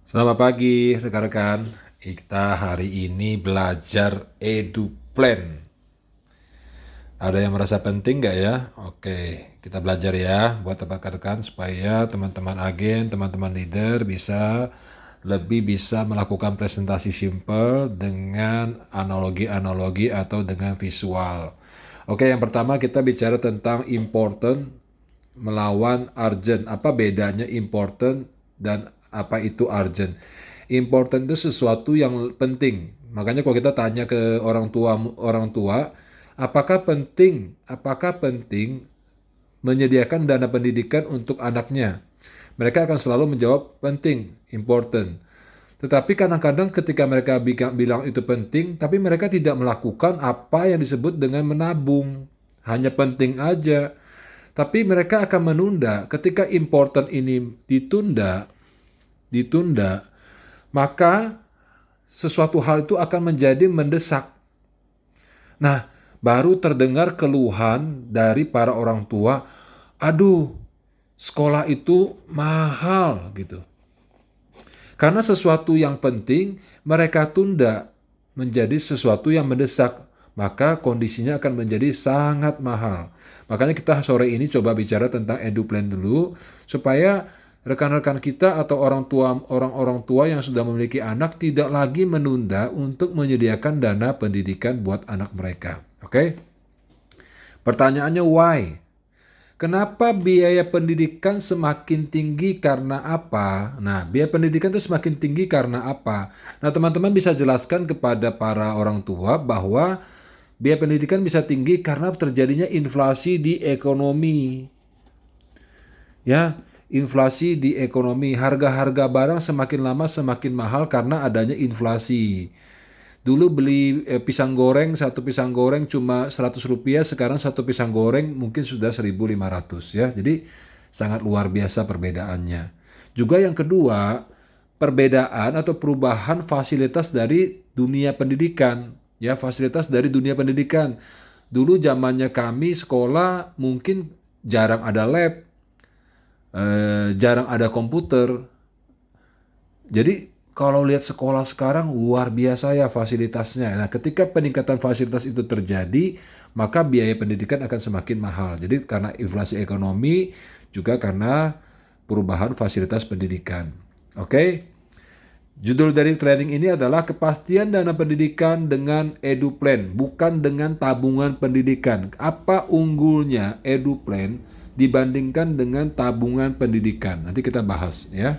Selamat pagi rekan-rekan. Kita hari ini belajar EduPlan. Ada yang merasa penting nggak ya? Oke, kita belajar ya buat rekan-rekan supaya teman-teman agen, teman-teman leader bisa melakukan presentasi simple dengan analogi-analogi atau dengan visual. Oke, yang pertama kita bicara tentang important melawan urgent. Apa bedanya important dan apa itu urgent? Important itu sesuatu yang penting. Makanya kalau kita tanya ke orang tua, apakah penting menyediakan dana pendidikan untuk anaknya? Mereka akan selalu menjawab penting, important. Tetapi kadang-kadang ketika mereka bilang itu penting, tapi mereka tidak melakukan apa yang disebut dengan menabung. Hanya penting aja. Tapi mereka akan menunda. Ketika important ini ditunda, maka sesuatu hal itu akan menjadi mendesak. Nah, baru terdengar keluhan dari para orang tua, aduh, sekolah itu mahal gitu. Karena sesuatu yang penting mereka tunda menjadi sesuatu yang mendesak, maka kondisinya akan menjadi sangat mahal. Makanya kita sore ini coba bicara tentang EduPlan dulu supaya rekan-rekan kita atau orang-orang tua yang sudah memiliki anak tidak lagi menunda untuk menyediakan dana pendidikan buat anak mereka. Oke? Pertanyaannya why? Kenapa biaya pendidikan semakin tinggi karena apa? Nah, biaya pendidikan itu semakin tinggi karena apa? Nah, teman-teman bisa jelaskan kepada para orang tua bahwa biaya pendidikan bisa tinggi karena terjadinya inflasi di ekonomi. Ya, inflasi di ekonomi, harga-harga barang semakin lama semakin mahal karena adanya inflasi. Dulu beli pisang goreng, satu pisang goreng cuma Rp100, sekarang satu pisang goreng mungkin sudah 1.500 ya. Jadi sangat luar biasa perbedaannya. Juga yang kedua, perbedaan atau perubahan fasilitas dari dunia pendidikan. Ya, fasilitas dari dunia pendidikan. Dulu zamannya kami sekolah mungkin jarang ada lab, jarang ada komputer. Jadi kalau lihat sekolah sekarang luar biasa ya fasilitasnya. Nah, ketika peningkatan fasilitas itu terjadi, maka biaya pendidikan akan semakin mahal. Jadi karena inflasi ekonomi, juga karena perubahan fasilitas pendidikan. Oke? Judul dari training ini adalah kepastian dana pendidikan dengan EduPlan, bukan dengan tabungan pendidikan. Apa unggulnya EduPlan dibandingkan dengan tabungan pendidikan? Nanti kita bahas ya.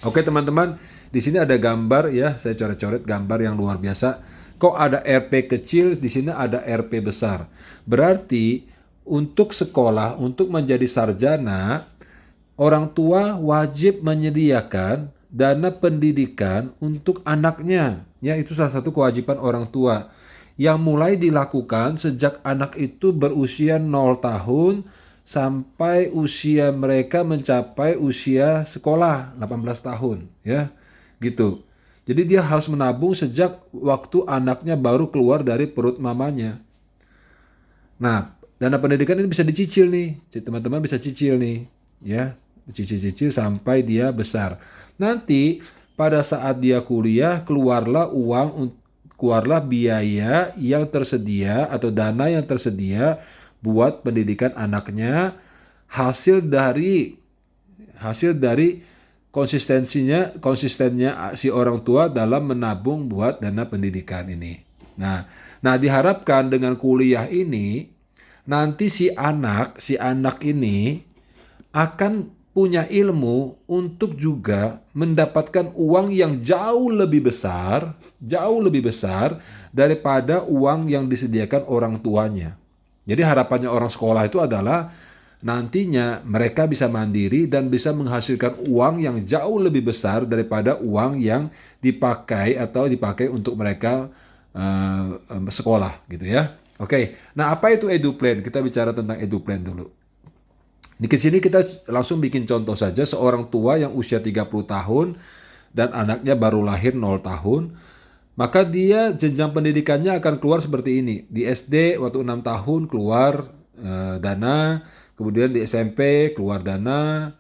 Oke teman-teman, di sini ada gambar ya, saya coret-coret gambar yang luar biasa. Kok ada RP kecil, di sini ada RP besar. Berarti untuk sekolah, untuk menjadi sarjana, orang tua wajib menyediakan dana pendidikan untuk anaknya. Ya, itu salah satu kewajiban orang tua yang mulai dilakukan sejak anak itu berusia 0 tahun sampai usia mereka mencapai usia sekolah 18 tahun ya. Gitu. Jadi dia harus menabung sejak waktu anaknya baru keluar dari perut mamanya. Nah, dana pendidikan ini bisa dicicil nih. Teman-teman bisa cicil nih, ya. Cicil-cicil sampai dia besar. Nanti pada saat dia kuliah keluarlah biaya yang tersedia atau dana yang tersedia buat pendidikan anaknya hasil dari konsistennya si orang tua dalam menabung buat dana pendidikan ini. Nah, diharapkan dengan kuliah ini nanti si anak ini akan punya ilmu untuk juga mendapatkan uang yang jauh lebih besar daripada uang yang disediakan orang tuanya. Jadi harapannya orang sekolah itu adalah nantinya mereka bisa mandiri dan bisa menghasilkan uang yang jauh lebih besar daripada uang yang dipakai untuk mereka sekolah gitu ya. Oke, nah apa itu EduPlan? Kita bicara tentang EduPlan dulu. Di sini kita langsung bikin contoh saja seorang tua yang usia 30 tahun dan anaknya baru lahir 0 tahun, maka dia jenjang pendidikannya akan keluar seperti ini. Di SD waktu 6 tahun keluar dana, kemudian di SMP keluar dana,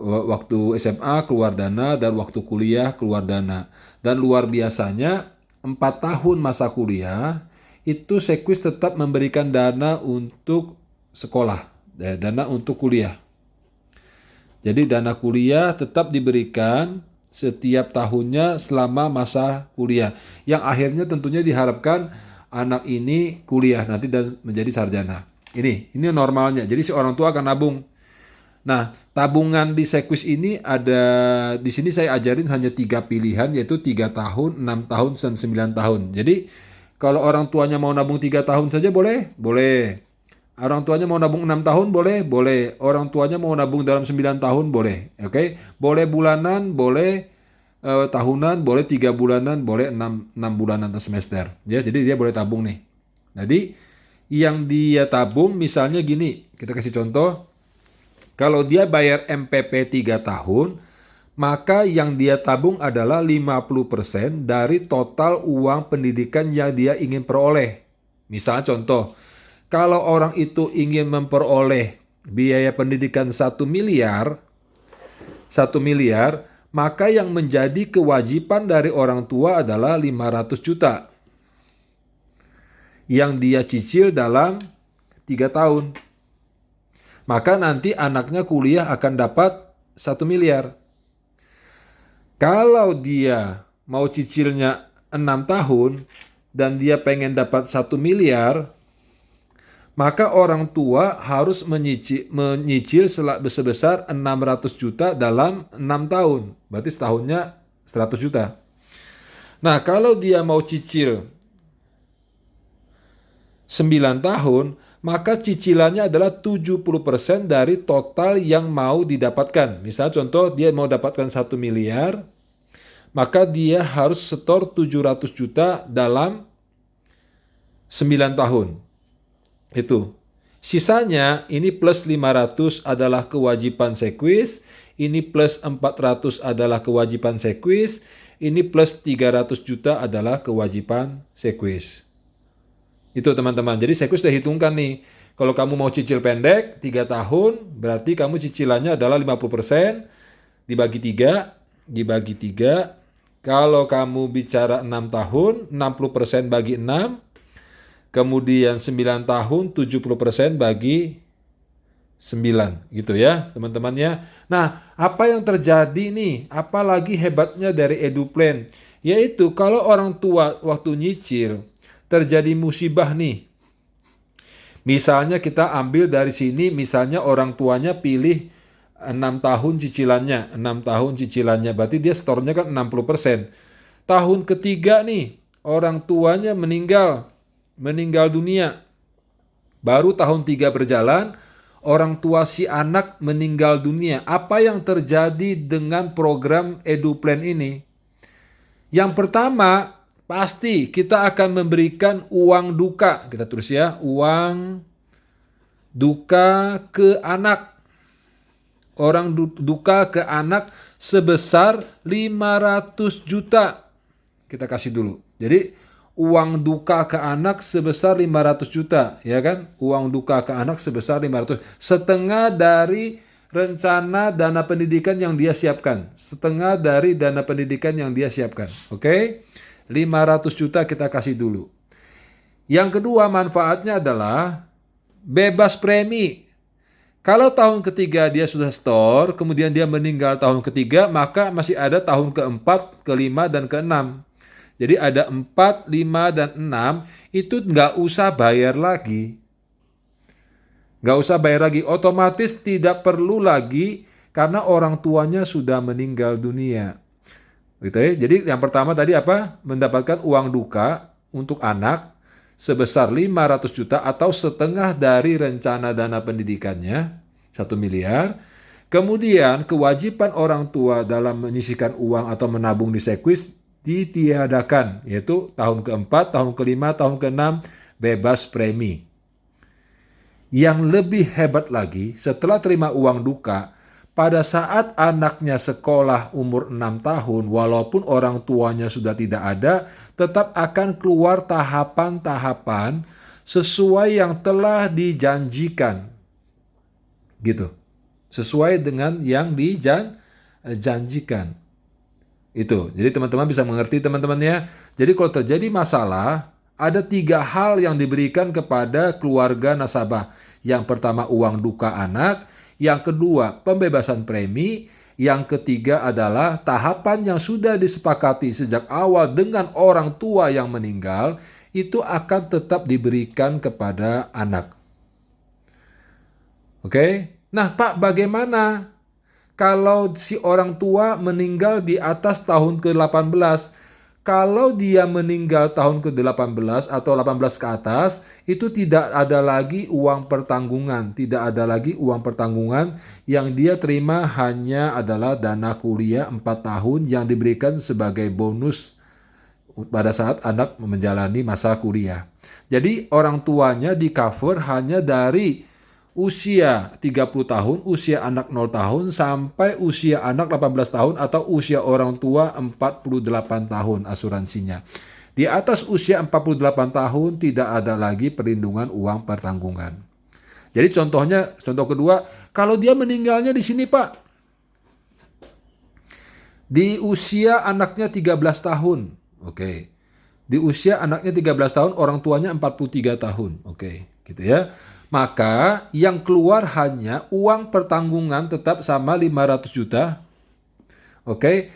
waktu SMA keluar dana dan waktu kuliah keluar dana. Dan luar biasanya 4 tahun masa kuliah itu Sekwis tetap memberikan dana untuk sekolah, dana untuk kuliah. Jadi dana kuliah tetap diberikan setiap tahunnya selama masa kuliah. Yang akhirnya tentunya diharapkan anak ini kuliah nanti dan menjadi sarjana. Ini normalnya. Jadi si orang tua akan nabung. Nah, tabungan di Sekwis ini ada, di sini saya ajarin hanya 3 pilihan, yaitu 3 tahun, 6 tahun, dan 9 tahun. Jadi, kalau orang tuanya mau nabung 3 tahun saja boleh? Boleh. Orang tuanya mau nabung 6 tahun boleh? Boleh. Orang tuanya mau nabung dalam 9 tahun boleh. Oke? Boleh bulanan, boleh tahunan, boleh 3 bulanan, boleh 6 bulanan atau semester. Ya, jadi dia boleh tabung nih. Jadi, yang dia tabung misalnya gini, kita kasih contoh. Kalau dia bayar MPP 3 tahun, maka yang dia tabung adalah 50% dari total uang pendidikan yang dia ingin peroleh. Misalnya contoh, kalau orang itu ingin memperoleh biaya pendidikan 1 miliar, maka yang menjadi kewajiban dari orang tua adalah 500 juta yang dia cicil dalam 3 tahun. Maka nanti anaknya kuliah akan dapat 1 miliar. Kalau dia mau cicilnya 6 tahun dan dia pengen dapat 1 miliar, maka orang tua harus menyicil sebesar 600 juta dalam 6 tahun. Berarti setahunnya 100 juta. Nah, kalau dia mau cicil 9 tahun, maka cicilannya adalah 70% dari total yang mau didapatkan. Misalnya contoh dia mau dapatkan 1 miliar, maka dia harus setor 700 juta dalam 9 tahun. Itu. Sisanya ini plus 500 adalah kewajiban Sekwis, ini plus 400 adalah kewajiban Sekwis, ini plus 300 juta adalah kewajiban Sekwis. Itu teman-teman. Jadi Sekwis sudah hitungkan nih. Kalau kamu mau cicil pendek 3 tahun, berarti kamu cicilannya adalah 50% dibagi 3. Kalau kamu bicara 6 tahun, 60% bagi 6. Kemudian 9 tahun, 70% bagi 9. Gitu ya teman-teman ya. Nah, apa yang terjadi nih? Apalagi hebatnya dari EduPlan? Yaitu kalau orang tua waktu nyicil, terjadi musibah nih. Misalnya kita ambil dari sini, misalnya orang tuanya pilih 6 tahun cicilannya, 6 tahun cicilannya, berarti dia setornya kan 60%. Tahun ketiga nih, orang tuanya meninggal dunia. Baru tahun 3 berjalan, orang tua si anak meninggal dunia. Apa yang terjadi dengan program EduPlan ini? Yang pertama, pasti kita akan memberikan uang duka. Kita tulis ya, uang duka ke anak. Orang duka ke anak sebesar 500 juta. Kita kasih dulu. Jadi uang duka ke anak sebesar 500 juta, ya kan? Uang duka ke anak sebesar 500. Setengah dari rencana dana pendidikan yang dia siapkan. Setengah dari dana pendidikan yang dia siapkan. Oke? 500 juta kita kasih dulu. Yang kedua manfaatnya adalah bebas premi. Kalau tahun ketiga dia sudah store, kemudian dia meninggal tahun ketiga, maka masih ada tahun keempat, kelima, dan keenam. Jadi ada 4, 5, dan 6, itu nggak usah bayar lagi. Nggak usah bayar lagi, otomatis tidak perlu lagi karena orang tuanya sudah meninggal dunia. Gitu ya. Jadi yang pertama tadi apa? Mendapatkan uang duka untuk anak sebesar 500 juta atau setengah dari rencana dana pendidikannya, 1 miliar. Kemudian kewajiban orang tua dalam menyisihkan uang atau menabung di Sekwis ditiadakan, yaitu tahun keempat, tahun kelima, tahun keenam bebas premi. Yang lebih hebat lagi, setelah terima uang duka, pada saat anaknya sekolah umur 6 tahun, walaupun orang tuanya sudah tidak ada, tetap akan keluar tahapan-tahapan sesuai yang telah dijanjikan. Gitu. sesuai dengan yang dijanjikan. Itu. Jadi teman-teman bisa mengerti teman-teman ya. Jadi kalau terjadi masalah, ada 3 hal yang diberikan kepada keluarga nasabah. Yang pertama uang duka anak, yang kedua pembebasan premi, yang ketiga adalah tahapan yang sudah disepakati sejak awal dengan orang tua yang meninggal, itu akan tetap diberikan kepada anak. Oke? Nah, Pak, bagaimana kalau si orang tua meninggal di atas tahun ke-18? Kalau dia meninggal tahun ke-18 atau 18 ke atas, itu tidak ada lagi uang pertanggungan. Tidak ada lagi uang pertanggungan, yang dia terima hanya adalah dana kuliah 4 tahun yang diberikan sebagai bonus pada saat anak menjalani masa kuliah. Jadi orang tuanya di cover hanya dari usia 30 tahun, usia anak 0 tahun, sampai usia anak 18 tahun atau usia orang tua 48 tahun asuransinya. Di atas usia 48 tahun tidak ada lagi perlindungan uang pertanggungan. Jadi contoh kedua, kalau dia meninggalnya di sini Pak, di usia anaknya 13 tahun. Oke. Di usia anaknya 13 tahun, orang tuanya 43 tahun. Oke, gitu ya. Maka yang keluar hanya uang pertanggungan tetap sama 500 juta. Oke.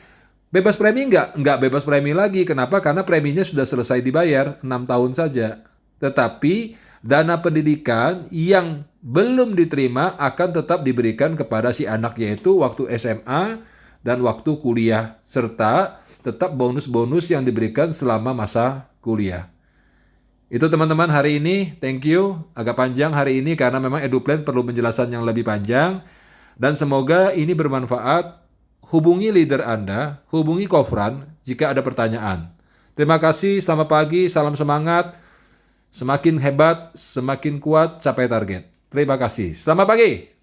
Bebas premi enggak? Enggak bebas premi lagi. Kenapa? Karena preminya sudah selesai dibayar 6 tahun saja. Tetapi dana pendidikan yang belum diterima akan tetap diberikan kepada si anak, yaitu waktu SMA dan waktu kuliah, serta tetap bonus-bonus yang diberikan selama masa kuliah. Itu teman-teman hari ini, thank you. Agak panjang hari ini karena memang EduPlan perlu penjelasan yang lebih panjang. Dan semoga ini bermanfaat. Hubungi leader Anda, hubungi Kofran jika ada pertanyaan. Terima kasih, selamat pagi, salam semangat. Semakin hebat, semakin kuat, capai target. Terima kasih, selamat pagi.